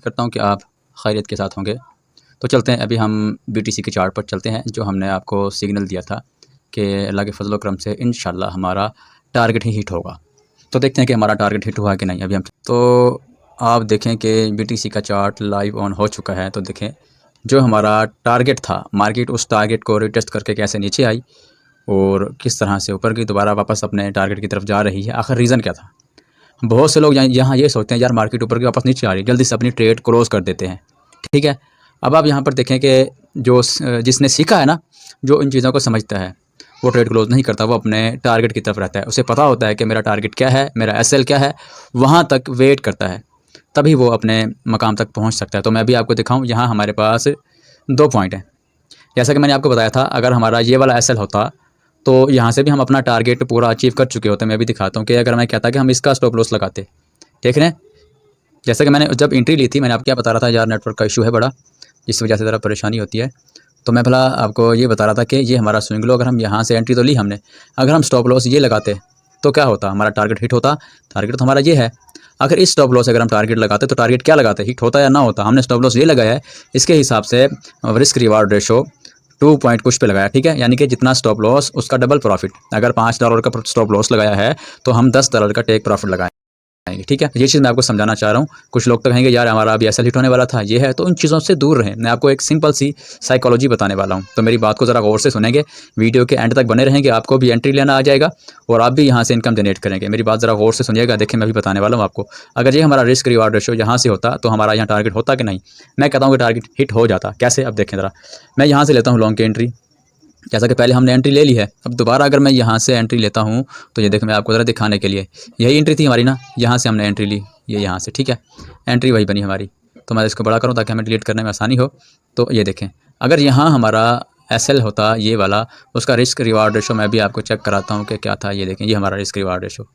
करता हूँ कि आप खैरियत के साथ होंगे। तो चलते हैं, अभी हम BTC के चार्ट पर चलते हैं, जो हमने आपको सिग्नल दिया था कि अल्लाह के फजल करम से इंशाल्लाह हमारा टारगेट ही हिट होगा। तो देखते हैं कि हमारा टारगेट हिट हुआ कि नहीं। अभी हम तो आप देखें कि BTC का चार्ट लाइव ऑन हो चुका है। तो देखें जो हमारा टारगेट था, मार्केट उस टारगेट को रिटेस्ट करके कैसे नीचे आई और किस तरह से ऊपर की दोबारा वापस अपने टारगेट की तरफ जा रही है। आखिर रीज़न क्या था? बहुत से लोग यहाँ ये सोचते हैं यार मार्केट ऊपर की वापस नीचे आ रही है, जल्दी से अपनी ट्रेड क्लोज कर देते हैं। ठीक है, अब आप यहाँ पर देखें कि जो जिसने सीखा है ना, जो इन चीज़ों को समझता है, वो ट्रेड क्लोज नहीं करता, वो अपने टारगेट की तरफ रहता है। उसे पता होता है कि मेरा टारगेट क्या है, मेरा SL क्या है, वहाँ तक वेट करता है, तभी वो अपने मकाम तक पहुँच सकता है। तो मैं भी आपको दिखाऊँ, यहाँ हमारे पास 2 पॉइंट हैं। जैसा कि मैंने आपको बताया था, अगर हमारा ये वाला SL होता तो यहाँ से भी हम अपना टारगेट पूरा अचीव कर चुके होते। मैं भी दिखाता हूँ कि अगर मैं कहता कि हम इसका स्टॉप लॉस लगाते। देख रहे हैं, जैसे कि मैंने जब एंट्री ली थी, मैंने आपको क्या बता रहा था यार नेटवर्क का इशू है बड़ा, जिस वजह से ज़रा परेशानी होती है। तो मैं भला आपको ये बता रहा था कि ये हमारा स्विंग लो, अगर हम यहाँ से एंट्री तो ली हमने, अगर हम स्टॉप लॉस ये लगाते तो क्या होता, हमारा टारगेट हिट होता। टारगेट तो हमारा ये है। अगर इस स्टॉप लॉस अगर हम टारगेट लगाते तो टारगेट क्या लगाते, हिट होता या ना होता। हमने स्टॉप लॉस ये लगाया है, इसके हिसाब से रिस्क रिवार्ड रेशो 2 पॉइंट कुछ पे लगाया। ठीक है, यानी कि जितना स्टॉप लॉस उसका डबल प्रॉफिट। अगर $5 का स्टॉप लॉस लगाया है तो हम $10 का टेक प्रॉफिट लगाएंगे। ठीक है, ये चीज़ मैं आपको समझाना चाह रहा हूँ। कुछ लोग तो कहेंगे यार हमारा अभी SL हिट होने वाला था, ये है, तो इन चीज़ों से दूर रहें। मैं आपको एक सिंपल सी साइकोलॉजी बताने वाला हूँ, तो मेरी बात को ज़रा गौर से सुनेंगे, वीडियो के एंड तक बने रहेंगे, आपको भी एंट्री लेना आ जाएगा और आप भी यहाँ से इनकम जनरेट करेंगे। मेरी बात ज़रा गौर से सुनिएगा। देखिए, मैं भी बताने वाला हूँ आपको। अगर ये हमारा रिस्क रिवार्ड रेशो यहाँ से होता तो हमारा यहाँ टारगेट होता कि नहीं? मैं कहता हूँ कि टारगेट हिट हो जाता। कैसे? अब देखें ज़रा, मैं यहाँ से लेता हूँ लॉन्ग की एंट्री। जैसा कि पहले हमने एंट्री ले ली है, अब दोबारा अगर मैं यहाँ से एंट्री लेता हूँ तो ये देखो, मैं आपको ज़रा दिखाने के लिए, यही एंट्री थी हमारी ना, यहाँ से हमने एंट्री ली, ये यहाँ से। ठीक है, एंट्री वही बनी हमारी। तो मैं इसको बड़ा करूँ ताकि हमें डिलीट करने में आसानी हो। तो ये देखें, अगर यहाँ हमारा SL होता ये वाला, उसका रिस्क रिवार्ड रेशो मैं भी आपको चेक कराता हूँ कि क्या था। ये देखें, ये हमारा रिस्क रिवार्ड रेशो।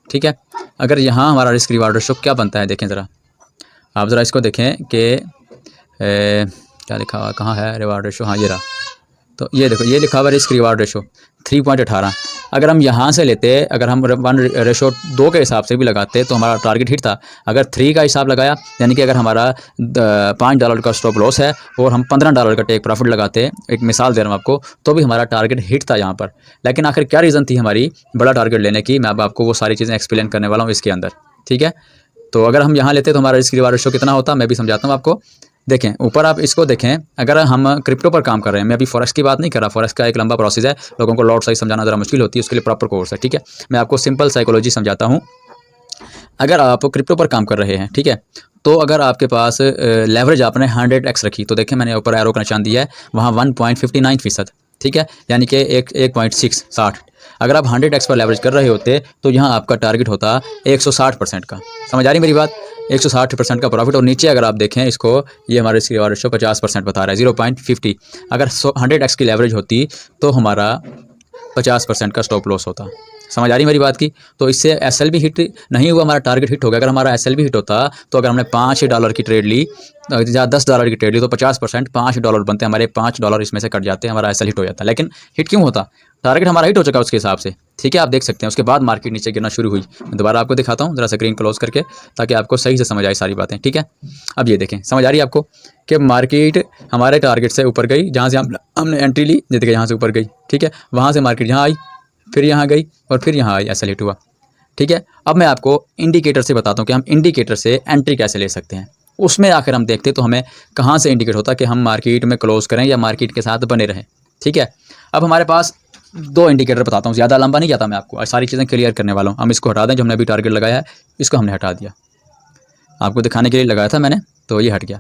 ठीक है, अगर यहाँ हमारा रिस्क रिवार्ड रेशो क्या बनता है, देखें ज़रा, आप ज़रा इसको देखें कि क्या लिखा हुआ, कहाँ है रिवार्ड रेशो, हाँ ये रहा। तो ये देखो, ये लिखा हुआ रिस्क रिवार्ड रेशो 3.18। अगर हम यहाँ से लेते, अगर हम 1:2 के हिसाब से भी लगाते तो हमारा टारगेट हिट था। अगर 3 का हिसाब लगाया, यानी कि अगर हमारा $5 का स्टॉप लॉस है और हम $15 का टेक प्रॉफिट लगाते, एक मिसाल दे रहा हूँ आपको, तो भी हमारा टारगेट हिट था यहाँ पर। लेकिन आखिर क्या रीज़न थी हमारी बड़ा टारगेट लेने की, मैं अब आपको वो सारी चीज़ें एक्सप्लेन करने वाला हूँ इसके अंदर। ठीक है, तो अगर हम यहाँ लेते तो हमारा रिस्क रिवार्ड रेशो कितना होता, मैं भी समझाता हूँ आपको। देखें ऊपर, आप इसको देखें, अगर हम क्रिप्टो पर काम कर रहे हैं, मैं अभी फॉरेक्स की बात नहीं कर रहा, फॉरेक्स का एक लंबा प्रोसेस है, लोगों को लॉट साइज समझाना ज़रा मुश्किल होती है, उसके लिए प्रॉपर कोर्स है। ठीक है, मैं आपको सिंपल साइकोलॉजी समझाता हूँ। अगर आप क्रिप्टो पर काम कर रहे हैं, ठीक है, तो अगर आपके पास लेवरेज आपने 100x रखी, तो देखें मैंने ऊपर एरो का निशान दिया है, वहाँ 1.59%। ठीक है, यानी कि 1.660। अगर आप 100x पर लेवरेज कर रहे होते तो यहाँ आपका टारगेट होता 160% का। समझ आ रही मेरी बात? 160% का प्रॉफिट। और नीचे अगर आप देखें इसको, ये हमारे रिस्क रिवार्ड रेशो 50% बता रहा है, 0.50। अगर 100x की लेवरेज होती तो हमारा 50% का स्टॉप लॉस होता। समझ आ रही मेरी बात की? तो इससे SL भी हिट नहीं हुआ, हमारा टारगेट हिट हो गया। अगर हमारा SL भी हिट होता तो अगर हमने $5 की ट्रेड ली या $10 की ट्रेड ली तो 50% $5 बनते, हमारे $5 इसमें से कट जाते, हमारा SL हिट हो जाता। लेकिन हिट क्यों होता? टारगेट हमारा हिट हो चुका उसके हिसाब से। ठीक है, आप देख सकते हैं उसके बाद मार्केट नीचे गिरना शुरू हुई। मैं दोबारा आपको दिखाता हूँ, ज़रा स्क्रीन क्लोज करके, ताकि आपको सही से समझ आए सारी बातें। ठीक है, अब ये देखें, समझ आ रही है आपको कि मार्केट हमारे टारगेट से ऊपर गई, जहाँ से हमने एंट्री ली, जैसे कि यहाँ से ऊपर गई। ठीक है, वहाँ से मार्केट यहाँ आई, फिर यहाँ गई और फिर यहाँ आई, SL हिट हुआ। ठीक है, अब मैं आपको इंडिकेटर से बताता हूँ कि हम इंडिकेटर से एंट्री कैसे ले सकते हैं। उसमें आखिर हम देखते तो हमें कहाँ से इंडिकेट होता कि हम मार्केट में क्लोज करें या मार्केट के साथ बने रहें। ठीक है, अब हमारे पास 2 इंडिकेटर बताता हूँ, ज़्यादा लंबा नहीं जाता, मैं आपको सारी चीज़ें क्लियर करने वाला हूँ। हम इसको हटा दें, जो हमने अभी टारगेट लगाया है इसको हमने हटा दिया, आपको दिखाने के लिए लगाया था मैंने, तो ये हट गया।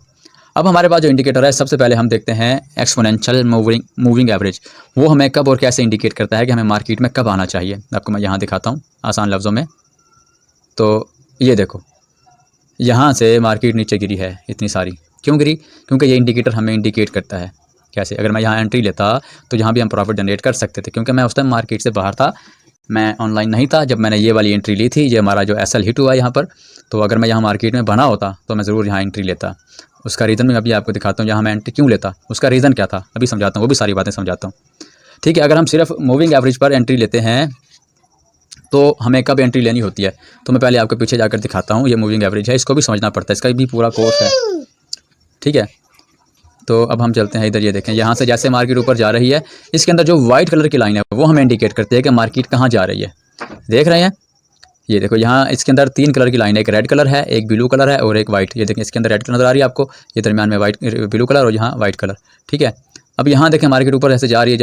अब हमारे पास जो इंडिकेटर है, सबसे पहले हम देखते हैं एक्सपोनेंशियल मूविंग एवरेज। वो हमें कब और कैसे इंडिकेट करता है कि हमें मार्केट में कब आना चाहिए। आपको मैं यहाँ दिखाता हूँ आसान लफ्ज़ों में। तो ये देखो, यहाँ से मार्केट नीचे गिरी है इतनी सारी, क्यों गिरी? क्योंकि ये इंडिकेटर हमें इंडिकेट करता है कैसे। अगर मैं यहाँ एंट्री लेता तो यहाँ भी हम प्रॉफिट जनरेट कर सकते थे, क्योंकि मैं उस टाइम मार्केट से बाहर था, मैं ऑनलाइन नहीं था जब मैंने ये वाली एंट्री ली थी। ये हमारा जो SL हिट हुआ यहाँ पर, तो अगर मैं यहाँ मार्केट में बना होता तो मैं ज़रूर यहाँ एंट्री लेता। उसका रीज़न मैं अभी आपको दिखाता हूँ, यहाँ मैं एंट्री क्यों लेता, उसका रीज़न क्या था अभी समझाता हूँ, वो भी सारी बातें समझाता हूँ। ठीक है, अगर हम सिर्फ मूविंग एवरेज पर एंट्री लेते हैं तो हमें कब एंट्री लेनी होती है। तो मैं पहले आपको पीछे जाकर दिखाता हूँ। ये मूविंग एवरेज है, इसको भी समझना पड़ता है, इसका भी पूरा कोर्स है, ठीक है। तो अब हम चलते हैं इधर। ये देखें, यहाँ से जैसे मार्केट ऊपर जा रही है, इसके अंदर जो वाइट कलर की लाइन है वो हमें इंडिकेट करती है कि मार्केट कहाँ जा रही है। देख रहे हैं, ये देखो यहाँ इसके अंदर 3 कलर की लाइन है, एक रेड कलर है, एक ब्लू कलर है और एक वाइट। ये देखें, इसके अंदर रेड कलर नज़र आ रही है आपको, ये दरमियान में वाइट ब्लू कलर और यहाँ वाइट कलर, ठीक है। अब यहाँ देखें मार्केट ऊपर ऐसे जा रही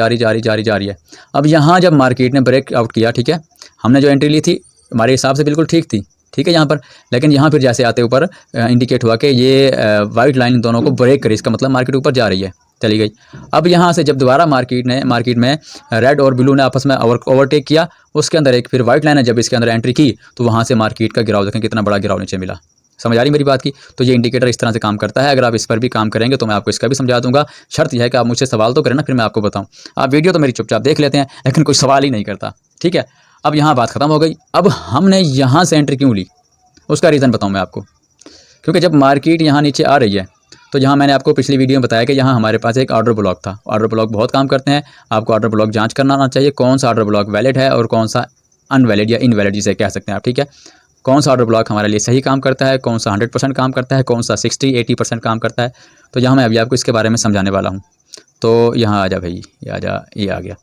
है। अब यहाँ जब मार्केट ने ब्रेक आउट किया, ठीक है, हमने जो एंट्री ली थी हमारे हिसाब से बिल्कुल ठीक थी, ठीक है यहाँ पर। लेकिन यहाँ फिर जैसे आते ऊपर इंडिकेट हुआ कि ये वाइट लाइन दोनों को ब्रेक करी, इसका मतलब मार्केट ऊपर जा रही है, चली गई। अब यहाँ से जब दोबारा मार्केट में रेड और ब्लू ने आपस में ओवरटेक किया, उसके अंदर एक फिर वाइट लाइन है, जब इसके अंदर एंट्री की तो वहाँ से मार्केट का गिराव देखें कितना बड़ा गिराव नीचे मिला। समझ आ रही मेरी बात की। तो ये इंडिकेटर इस तरह से काम करता है। अगर आप इस पर भी काम करेंगे तो मैं आपको इसका भी समझा दूंगा। शर्त यह है कि आप मुझसे सवाल तो करें ना, फिर मैं आपको बताऊँ। आप वीडियो तो मेरी चुपचाप देख लेते हैं लेकिन कोई सवाल ही नहीं करता, ठीक है। अब यहाँ बात ख़त्म हो गई। अब हमने यहाँ से एंट्री क्यों ली, उसका रीज़न बताऊँ मैं आपको। क्योंकि जब मार्केट यहाँ नीचे आ रही है तो यहाँ मैंने आपको पिछली वीडियो में बताया कि यहाँ हमारे पास एक ऑर्डर ब्लॉक था। ऑर्डर ब्लॉक बहुत काम करते हैं, आपको ऑर्डर ब्लॉक जांच करना आना चाहिए, कौन सा ऑर्डर ब्लॉक वैलिड है और कौन सा अनवैलिड या इनवैलिड जिसे कह सकते हैं आप, ठीक है। कौन सा ऑर्डर ब्लॉक हमारे लिए सही काम करता है, कौन सा 100% काम करता है, कौन सा 60-80% काम करता है। तो यहाँ मैं अभी आपको इसके बारे में समझाने वाला हूँ। तो यहाँ आ जा भाई, ये आ जा, ये आ गया।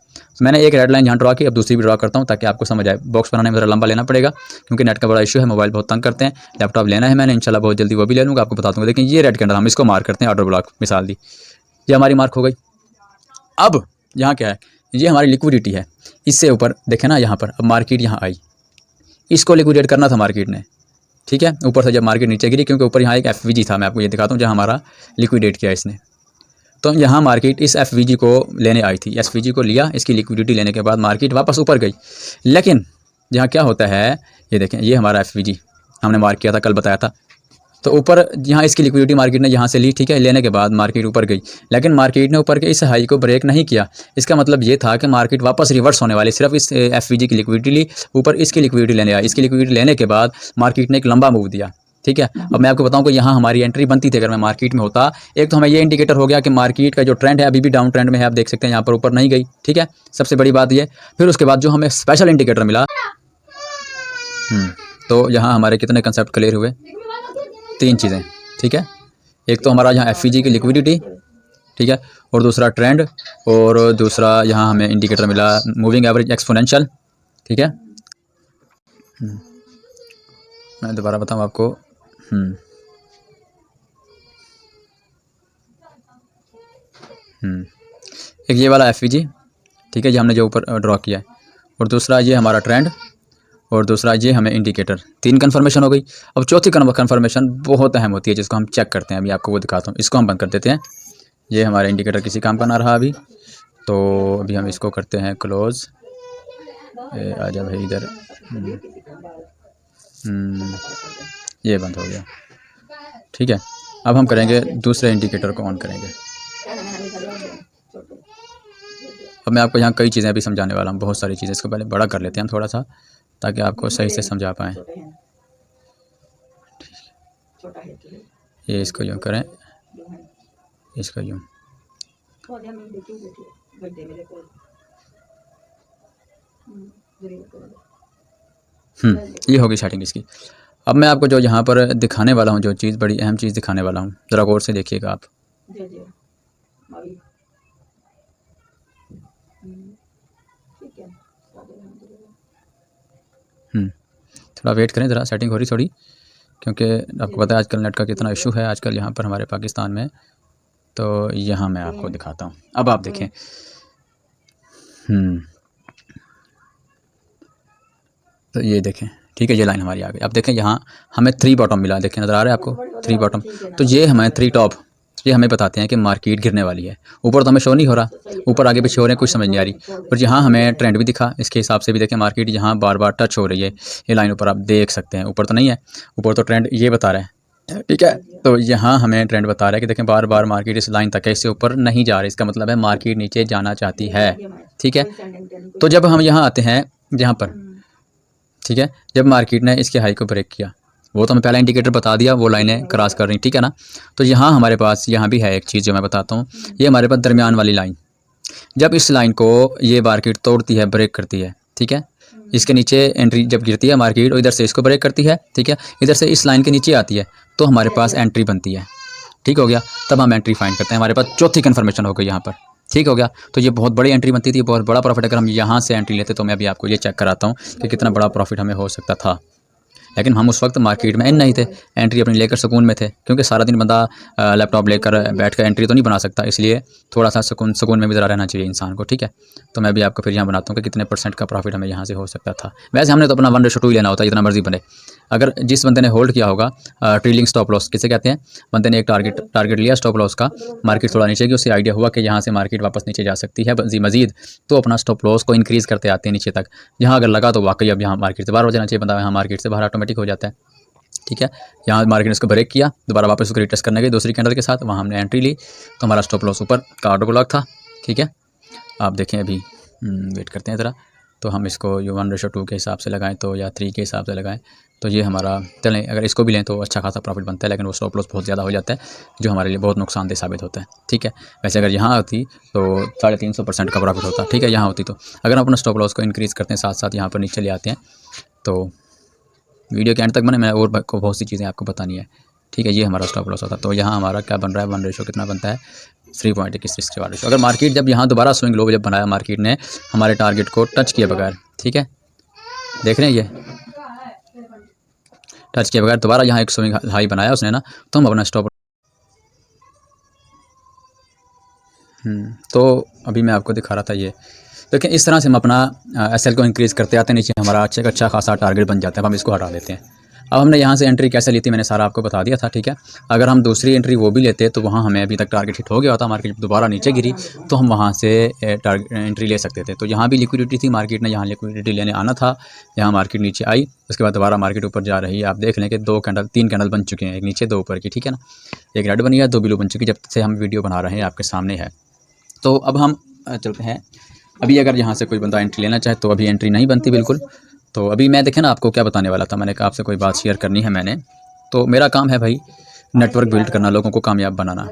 मैंने एक रेड लाइन यहाँ ड्रॉ की, अब दूसरी भी ड्रॉ करता हूँ ताकि आपको समझ आए। बॉक्स बनाने में ज़रा लंबा लेना पड़ेगा क्योंकि नेट का बड़ा इशू है, मोबाइल बहुत तंग करते हैं। लैपटॉप लेना है मैंने, इंशाल्लाह बहुत जल्दी वो भी ले लूँगा, आपको बता दूँगा। लेकिन ये रेड के अंदर हम इसको मार्क करते हैं, ऑर्डर ब्लॉक मिसाल दी, ये हमारी मार्क हो गई। अब यहाँ क्या है, ये हमारी लिक्विडिटी है। इससे ऊपर देखें ना, यहाँ पर अब मार्केट यहाँ आई, इसको लिक्विडेट करना था मार्केट ने, ठीक है। ऊपर से जब मार्केट नीचे गिरी, क्योंकि ऊपर यहाँ एक FVG था, मैं आपको ये दिखाता हूँ, जहाँ हमारा लिक्विडेट किया इसने। तो यहाँ मार्केट इस FVG को लेने आई थी, SVG को लिया, इसकी लिक्विडिटी लेने के बाद मार्केट वापस ऊपर गई। लेकिन यहाँ क्या होता है, ये देखें, ये हमारा FVG हमने मार्क किया था, कल बताया था। तो ऊपर यहाँ इसकी लिक्विडिटी मार्केट ने यहाँ से ली, ठीक है। लेने के बाद मार्केट ऊपर गई, लेकिन मार्केट ने ऊपर के इस हाई को ब्रेक नहीं किया। इसका मतलब ये था कि मार्केट वापस रिवर्स होने वाली, सिर्फ इस FVG की लिक्विडिटी ली, ऊपर इसकी लिक्विडिटी लेने आई। इसकी लिक्विडिटी लेने के बाद मार्केट ने एक लंबा मूव दिया, ठीक है। अब मैं आपको बताऊं कि यहाँ हमारी एंट्री बनती थी अगर मैं मार्केट में होता। एक तो हमें ये इंडिकेटर हो गया कि मार्केट का जो ट्रेंड है अभी भी डाउन ट्रेंड में है, आप देख सकते हैं यहाँ पर ऊपर नहीं गई, ठीक है, सबसे बड़ी बात ये। फिर उसके बाद जो हमें स्पेशल इंडिकेटर मिला, तो यहाँ हमारे कितने कंसेप्ट क्लियर हुए, 3 चीज़ें, ठीक है। एक तो हमारा यहाँ FVG की लिक्विडिटी, ठीक है, और दूसरा ट्रेंड, और दूसरा यहाँ हमें इंडिकेटर मिला मूविंग एवरेज एक्सपोनेंशियल, ठीक है। मैं दोबारा बताऊँ आपको, एक ये वाला FVG, ठीक है, ये हमने जो ऊपर ड्रॉ किया है, और दूसरा ये हमारा ट्रेंड, और दूसरा ये हमें इंडिकेटर। 3 कन्फर्मेशन हो गई। अब चौथी कन्फर्मेशन बहुत अहम होती है, जिसको हम चेक करते हैं। अभी आपको वो दिखाता हूँ, इसको हम बंद कर देते हैं। ये हमारा इंडिकेटर किसी काम का ना रहा अभी, तो अभी हम इसको करते हैं क्लोज़। आ जा भाई इधर, ये बंद हो गया, ठीक है। अब हम करेंगे दूसरे इंडिकेटर को ऑन करेंगे। अब मैं आपको यहाँ कई चीज़ें अभी समझाने वाला हूँ, बहुत सारी चीज़ें। इसको पहले बड़ा कर लेते हैं हम थोड़ा सा, ताकि आपको सही से समझा पाएँ। ये इसको यूँ करें, इसको यूँ, ये होगी सेटिंग इसकी। अब मैं आपको जो यहाँ पर दिखाने वाला हूँ, जो चीज़ बड़ी अहम चीज़ दिखाने वाला हूँ, ज़रा गौर से देखिएगा आप। थोड़ा वेट करें, ज़रा सेटिंग हो रही थोड़ी, क्योंकि आपको पता है आजकल नेट का कितना इशू है आजकल यहाँ पर हमारे पाकिस्तान में। तो यहाँ मैं आपको दिखाता हूँ, अब आप देखें। तो ये देखें, ठीक है, ये लाइन हमारी आ गई। अब देखें यहाँ हमें 3 बॉटम मिला, देखें नज़र आ रहा है आपको 3 बॉटम। तो ये हमें 3 टॉप, ये हमें बताते हैं कि मार्केट गिरने वाली है। ऊपर तो हमें शो नहीं हो रहा, ऊपर आगे पीछे हो रहे हैं, कुछ समझ नहीं आ रही। और यहाँ हमें ट्रेंड भी दिखा, इसके हिसाब से भी देखें मार्केट यहाँ बार बार टच हो रही है। ये लाइन ऊपर आप देख सकते हैं, ऊपर तो नहीं है, ऊपर तो ट्रेंड ये बता रहा है, ठीक है। तो यहाँ हमें ट्रेंड बता रहा है कि देखें बार बार मार्केट इस लाइन तक है, इससे ऊपर नहीं जा रही। इसका मतलब है मार्केट नीचे जाना चाहती है, ठीक है। तो जब हम यहाँ आते हैं यहाँ पर, ठीक है, जब मार्केट ने इसके हाई को ब्रेक किया, वो तो हमें पहला इंडिकेटर बता दिया, वो लाइनें क्रॉस कर रही, ठीक है ना। तो यहाँ हमारे पास यहाँ भी है एक चीज़ जो मैं बताता हूँ। ये हमारे पास दरमियान वाली लाइन, जब इस लाइन को ये मार्केट तोड़ती है, ब्रेक करती है, ठीक है, इसके नीचे एंट्री जब गिरती है मार्केट और इधर से इसको ब्रेक करती है, ठीक है, इधर से इस लाइन के नीचे आती है तो हमारे पास एंट्री बनती है। ठीक हो गया, तब हम एंट्री फाइंड करते हैं, हमारे पास चौथी कन्फर्मेशन हो गई यहाँ पर। ठीक हो गया, तो ये बहुत बड़ी एंट्री बनती थी, बहुत बड़ा प्रॉफिट अगर हम यहाँ से एंट्री लेते तो मैं अभी आपको ये चेक कराता हूँ कि कितना बड़ा प्रॉफिट हमें हो सकता था। लेकिन हम उस वक्त मार्केट में इन नहीं थे, एंट्री अपनी लेकर सुकून में थे, क्योंकि सारा दिन बंदा लैपटॉप लेकर बैठ कर एंट्री तो नहीं बना सकता, इसलिए थोड़ा सा सुकून में भी ज़रा रहना चाहिए इंसान को। ठीक है, तो मैं भी आपको फिर यहाँ बनाता हूँ कि कितने % का प्रॉफिट हमें यहाँ से हो सकता था। वैसे हमने तो अपना 1:2 ही लेना होता है, जितना मर्जी बने। अगर जिस बंदे ने होल्ड किया होगा, ट्रेलिंग स्टॉप लॉस किसे कहते हैं, बंदे ने एक टारगेट लिया स्टॉप लॉस का, मार्केट थोड़ा नीचे गई, उससे आइडिया हुआ कि यहाँ से मार्केट वापस नीचे जा सकती है मजीद, तो अपना स्टॉप लॉस को इंक्रीज़ करते आते हैं नीचे तक। यहाँ अगर लगा तो वाकई अब यहाँ मार्केट से बाहर हो जाना चाहिए बंदा, यहाँ मार्केट से बाहर ऑटोमेटिक हो जाता है। ठीक है, यहाँ मार्केट ने इसको ब्रेक किया, दोबारा वापस उसको रिटेस्ट करने गई दूसरी कैंडल के साथ, वहाँ हमने एंट्री ली, तो हमारा स्टॉप लॉस ऊपर का ऑर्डर ब्लॉक था। ठीक है, आप देखें अभी वेट करते हैं ज़रा, तो हम इसको 1:2 के हिसाब से लगाएं तो या 3 के हिसाब से लगाएं तो ये हमारा चलें, अगर इसको भी लें तो अच्छा खासा प्रॉफिट बनता है, लेकिन वो स्टॉप लॉस बहुत ज़्यादा हो जाता है जो हमारे लिए बहुत नुकसानदेह साबित होता है। ठीक है, वैसे अगर यहाँ होती तो 350% का प्रॉफिट होता। ठीक है, यहाँ होती तो अगर हम अपना स्टॉप लॉस को इंक्रीज़ करते हैं, साथ साथ यहाँ पर नीचे ले आते हैं, तो वीडियो के एंड तक बने, मैं और बहुत सी चीज़ें आपको बतानी है। ठीक है, ये हमारा स्टॉप लॉस होता, तो यहाँ हमारा क्या बन रहा है, 1 कितना बनता है, 3.21 रिस्क रिवार्ड रेशो। अगर मार्केट जब यहाँ दोबारा स्विंग लो जब बनाया मार्केट ने हमारे टारगेट को टच किए बगैर, ठीक है, देख रहे हैं ये टच किए बगैर दोबारा यहाँ एक स्विंग हाई बनाया उसने ना, तो हम अपना स्टॉप तो अभी मैं आपको दिखा रहा था ये देखिए, इस तरह से हम अपना SL को इंक्रीज़ करते आते हैं, नीचे हमारा अच्छा खासा टारगेट बन जाता है, अब हम इसको हटा देते हैं। अब हमने यहाँ से एंट्री कैसे ली थी मैंने सारा आपको बता दिया था। ठीक है, अगर हम दूसरी एंट्री वो भी लेते तो वहाँ हमें अभी तक टारगेट हिट हो गया होता, मार्केट दोबारा नीचे गिरी तो हम वहाँ से एंट्री ले सकते थे। तो यहाँ भी लिक्विडिटी थी, मार्केट ने यहाँ लिक्विडिटी लेने आना था, यहाँ मार्केट नीचे आई, उसके बाद दोबारा मार्केट ऊपर जा रही है। आप देख लें कि 3 कैंडल बन चुके हैं, एक नीचे 2 ऊपर की। ठीक है ना, एक रेड बनी है, 2 ब्लू बन चुकी, जब से हम वीडियो बना रहे हैं आपके सामने है। तो अब हम चलते हैं, अभी अगर यहाँ से कोई बंदा एंट्री लेना चाहे तो अभी एंट्री नहीं बनती बिल्कुल। तो अभी मैं देखें ना आपको क्या बताने वाला था, मैंने कहा आपसे कोई बात शेयर करनी है मैंने, तो मेरा काम है भाई नेटवर्क बिल्ड करना, लोगों को कामयाब बनाना।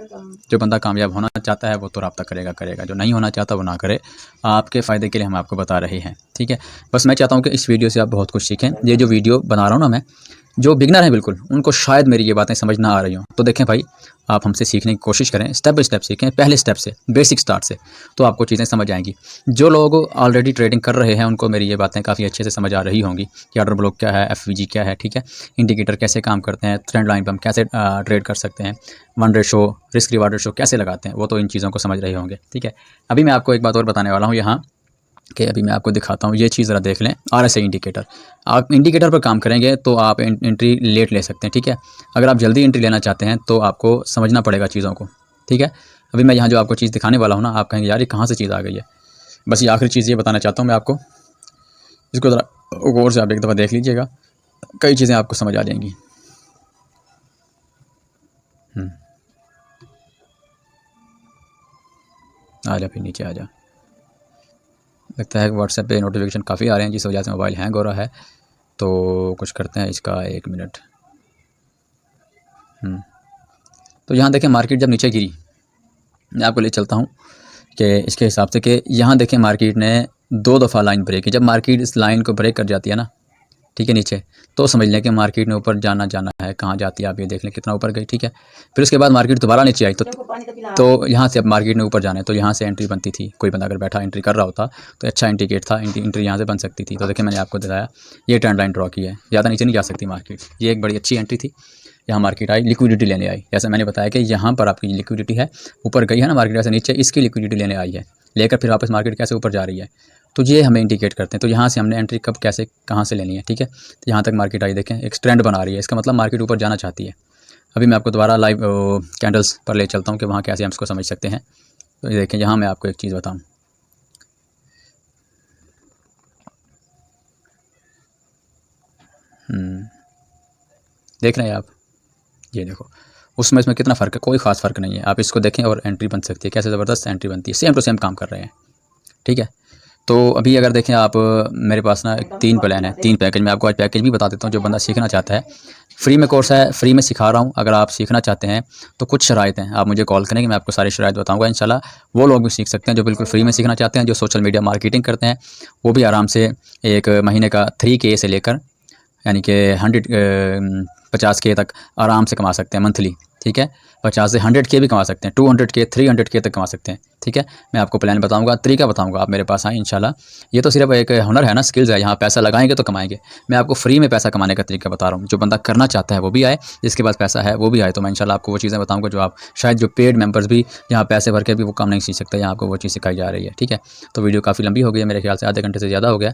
जो बंदा कामयाब होना चाहता है वो तो रब्ता करेगा, जो नहीं होना चाहता वो ना करे। आपके फ़ायदे के लिए हम आपको बता रहे हैं। ठीक है, बस मैं चाहता हूँ कि इस वीडियो से आप बहुत कुछ सीखें। ये जो वीडियो बना रहा हूँ ना मैं, जो बिगनर हैं बिल्कुल उनको शायद मेरी ये बातें समझ ना आ रही हों, तो देखें भाई आप हमसे सीखने की कोशिश करें, स्टेप बाय स्टेप सीखें, पहले स्टेप से, बेसिक स्टार्ट से, तो आपको चीज़ें समझ आएंगी। जो लोग ऑलरेडी ट्रेडिंग कर रहे हैं उनको मेरी ये बातें काफ़ी अच्छे से समझ आ रही होंगी कि ऑर्डर ब्लॉक क्या है, FVG क्या है, ठीक है, इंडिकेटर कैसे काम करते हैं, ट्रेंड लाइन पर हम कैसे ट्रेड कर सकते हैं, 1:, रिस्क रिवार्ड रेशो कैसे लगाते हैं, वो तो इन चीज़ों को समझ रहे होंगे। ठीक है, अभी मैं आपको एक बात और बताने वाला हूँ यहाँ कि अभी मैं आपको दिखाता हूँ, ये चीज़ ज़रा देख लें, RSI इंडिकेटर। आप इंडिकेटर पर काम करेंगे तो आप एंट्री लेट ले सकते हैं। ठीक है, अगर आप जल्दी एंट्री लेना चाहते हैं तो आपको समझना पड़ेगा चीज़ों को। ठीक है, अभी मैं यहाँ जो आपको चीज़ दिखाने वाला हूँ ना, आप कहेंगे यार ये कहाँ से चीज़ आ गई है। बस ये आखिरी चीज़ ये बताना चाहता हूँ मैं आपको, इसको ज़रा गौर से आप एक दफ़ा देख लीजिएगा, कई चीज़ें आपको समझ आ जाएंगी। आ जा, फिर नीचे आ जा। लगता है व्हाट्सएप पे नोटिफिकेशन काफ़ी आ रहे हैं जिस वजह से मोबाइल हैंग हो रहा है, तो कुछ करते हैं इसका, 1 मिनट। तो यहाँ देखें मार्केट जब नीचे गिरी, मैं आपको ले चलता हूँ कि इसके हिसाब से कि यहाँ देखें मार्केट ने 2 दफ़ा लाइन ब्रेक की। जब मार्केट इस लाइन को ब्रेक कर जाती है ना, ठीक है, नीचे, तो समझ लें कि मार्केट ने ऊपर जाना है। कहाँ जाती है आप ये देख लें, कितना ऊपर गई। ठीक है, फिर उसके बाद मार्केट दोबारा नीचे आई, तो यहाँ से अब मार्केट ने ऊपर जाना है, तो यहाँ से एंट्री बनती थी। कोई बंदा अगर बैठा एंट्री कर रहा होता तो अच्छा इंडिकेट था, एंट्री यहाँ से बन सकती थी। तो देखिए मैंने आपको दिखाया, ये ट्रेंड लाइन ड्रॉ की है, ज़्यादा नीचे नहीं जा सकती मार्केट। ये एक बड़ी अच्छी एंट्री थी, यहाँ मार्केट आई, लिक्विडिटी लेने आई। जैसे मैंने बताया कि यहाँ पर आपकी लिक्विडिटी है, ऊपर गई है ना मार्केट, ऐसे नीचे इसकी लिक्विडिटी लेने आई है, लेकर फिर वापस मार्केट कैसे ऊपर जा रही है, तो ये हमें इंडिकेट करते हैं। तो यहाँ से हमने एंट्री कब, कैसे, कहाँ से लेनी है। ठीक है, तो यहाँ तक मार्केट आई, देखें एक ट्रेंड बना रही है, इसका मतलब मार्केट ऊपर जाना चाहती है। अभी मैं आपको दोबारा लाइव कैंडल्स पर ले चलता हूँ कि वहाँ कैसे हम इसको समझ सकते हैं। तो ये देखें, यहाँ मैं आपको एक चीज़ बताऊँ, देख रहे हैं आप, ये देखो उसमें इसमें कितना फ़र्क है, कोई ख़ास फ़र्क नहीं है। आप इसको देखें और एंट्री बन सकती है, कैसे ज़बरदस्त एंट्री बनती है, सेम टू सेम काम कर रहे हैं। ठीक है, तो अभी अगर देखें आप, मेरे पास ना 3 प्लान है, 3 पैकेज। मैं आपको आज पैकेज भी बता देता हूँ। जो बंदा सीखना चाहता है, फ्री में कोर्स है, फ्री में सिखा रहा हूँ। अगर आप सीखना चाहते हैं तो कुछ शराइत हैं, आप मुझे कॉल करेंगे, मैं आपको सारी शराइत बताऊँगा इंशाल्लाह। वो लोग भी सीख सकते हैं जो बिल्कुल फ्री में सीखना चाहते हैं। जो सोशल मीडिया मार्केटिंग करते हैं वो भी आराम से एक महीने का 3K से लेकर यानी कि 50K तक आराम से कमा सकते हैं मंथली। ठीक है, 50 से 100K भी कमा सकते हैं, 200K 300K तक कमा सकते हैं। ठीक है, मैं आपको प्लान बताऊंगा, तरीका बताऊंगा, आप मेरे पास आएँ इंशाल्लाह। ये तो सिर्फ एक हुनर है ना, स्किल्स है, यहाँ पैसा लगाएंगे तो कमाएंगे। मैं आपको फ्री में पैसा कमाने का तरीका बता रहा हूँ। जो बंदा करना चाहता है वो भी आए, जिसके पास पैसा है वो भी आए। तो मैं इंशाल्लाह आपको वो चीज़ें बताऊँगा जो आप शायद जो पेड मेंबर्स भी जहाँ पैसे भर के भी वो काम नहीं सीख सकते, यहाँ आपको वो चीज़ सिखाई जा रही है। ठीक है, तो वीडियो काफ़ी लंबी हो गई है, मेरे ख्याल से आधे घंटे से ज़्यादा हो गया।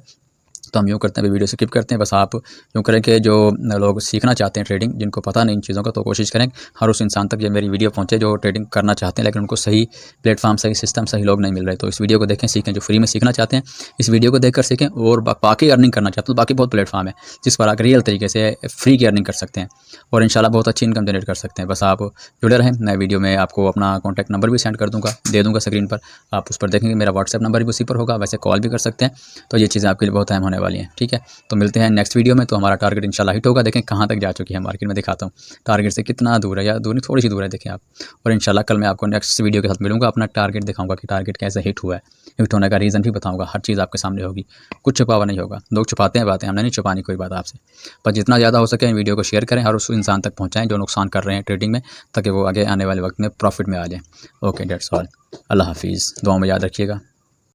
तो हम यूँ करते हैं, अभी वीडियो स्किप करते हैं। बस आप यूँ करें कि जो लोग सीखना चाहते हैं ट्रेडिंग, जिनको पता नहीं इन चीज़ों का, तो कोशिश करें हर उस इंसान तक ये मेरी वीडियो पहुँचे जो ट्रेडिंग करना चाहते हैं लेकिन उनको सही प्लेटफॉर्म, सही सिस्टम, सही लोग नहीं मिल रहे। तो इस वीडियो को देखें, सीखें। जो फ्री में सीखना चाहते हैं इस वीडियो को देखकर सीखें। और बाकी अर्निंग करना चाहते हैं तो बाकी बहुत प्लेटफॉर्म है जिस पर आप रियल तरीके से फ्री की अर्निंग कर सकते हैं और इंशाल्लाह बहुत अच्छी इनकम जनरेट कर सकते हैं। बस आप जुड़े रहें। मैं वीडियो में आपको अपना कॉन्टैक्ट नंबर भी सेंड कर दूँगा, दे दूँगा स्क्रीन पर। आप उस पर देखेंगे, मेरा व्हाट्सएप नंबर भी उसी पर होगा। वैसे कॉल भी कर सकते हैं। तो ये चीज़ें आपके लिए बहुत अहम होने वाली हैं। ठीक है, तो मिलते हैं नेक्स्ट वीडियो में। तो हमारा टारगेट इंशाल्लाह हिट होगा। देखें कहाँ तक जा चुकी है मार्केट में, दिखाता हूँ टारगेट से कितना दूर है, या दूर नहीं, थोड़ी सी दूर है, देखें आप। और इंशाल्लाह कल मैं आपको नेक्स्ट वीडियो के साथ मिलूंगा, अपना टारगेट दिखाऊंगा कि टारगेट कैसे हिट हुआ है। हिट होने का रीज़न भी बताऊंगा, हर चीज़ आपके सामने होगी, कुछ छुपा हुआ नहीं होगा। लोग छुपाते हैं बातें, हमने नहीं छुपानी कोई बात आपसे। पर जितना ज़्यादा हो सके वीडियो को शेयर करें और उस इंसान तक पहुँचाएँ जो नुकसान कर रहे हैं ट्रेडिंग में, ताकि वो आगे आने वाले वक्त में प्रॉफिट में आ जाए। Okay, that's all. अल्लाह हाफिज़, दुआ में याद रखिएगा।